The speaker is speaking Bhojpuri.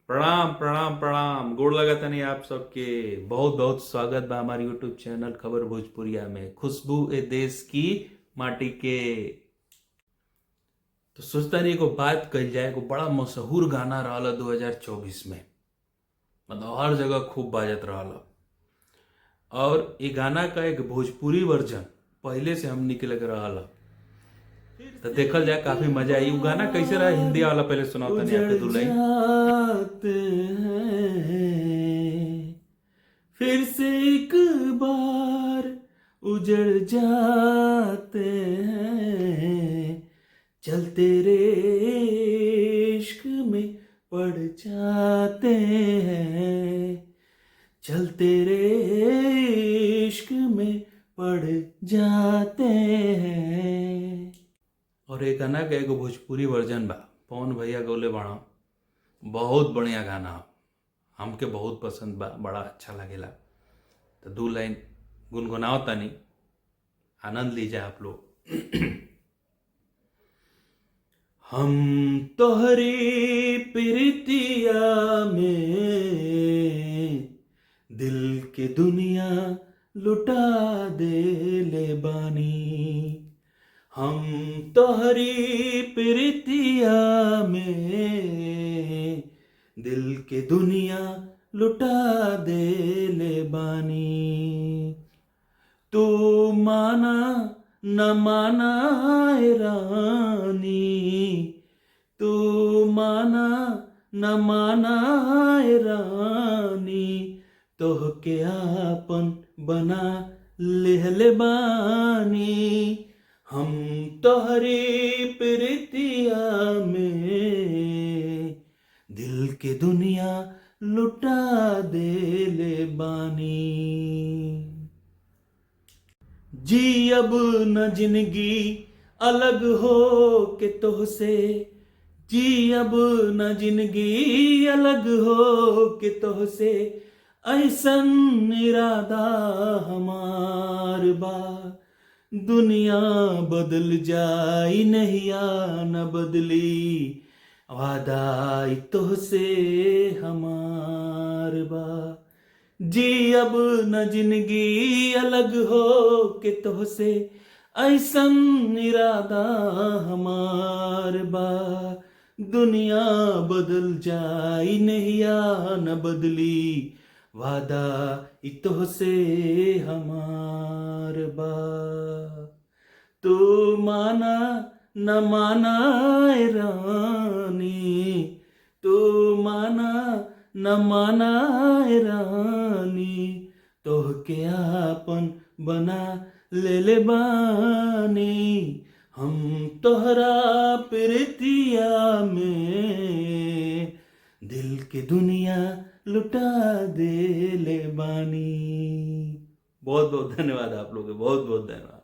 प्रणाम प्रणाम प्रणाम। गोड़ लगा तनी आप सबके। बहुत बहुत स्वागत बा हमारे यूट्यूब चैनल खबर भोजपुरिया में, खुशबू ए देश की माटी के। तो सोचता नहीं एगो बात कही जाए। एगो बड़ा मशहूर गाना रहल 2024 में, मतलब हर जगह खूब बाजत रहल। और ये गाना का एक भोजपुरी वर्जन पहले से हम निकल के रहल, तो देखल जाए काफी मजा आई। वो गाना कैसे रहा हिंदी वाला पहले सुनाओ तनी आपके दो लाइन। जाते हैं फिर से एक बार उजड़ जाते हैं, चल तेरे इश्क में पड़ जाते हैं, चल तेरे इश्क में पड़ जाते हैं। और ये गाना का एगो भोजपुरी वर्जन बा, पवन भैया गौले बाड़ा। बहुत बढ़िया गाना ह। हमके बहुत पसंद बा, बड़ा अच्छा लगेला। तो दो लाइन गुनगुनाओ तनी, आनंद लीजिए आप लोग। हम तोहरी प्रीतिया में दिल के दुनिया लुटा दे ले बानी, हम तोहरी प्रीतिया में दिल के दुनिया लुटा दे ले बानी। तू माना न माना ए रानी, तू माना न माना ए रानी, तोहके आपन बना लेहले बानी, हम तोहरी प्रीतिया में दिल के दुनिया लुटा दे ले बानी। जी अब न जिंदगी अलग हो के तोहसे, जी अब न जिंदगी अलग हो के तोहसे, ऐसन इरादा हमार बा, दुनिया बदल जाई नहिया न बदली, वादा तोहसे हमार बा। जी अब न जिंदगी अलग हो के तोहसे, ऐसन इरादा हमार बा, दुनिया बदल जाई नहिया न बदली, वादा तोहसे हमार बा। तू माना न माना ए रानी, तू माना न माना ए रानी, तोहके आपन बना ले बानी, हम तोहरा प्रीतिया में दिल के दुनिया लुटा दे ले बानी। बहुत बहुत धन्यवाद आप लोग, बहुत बहुत धन्यवाद।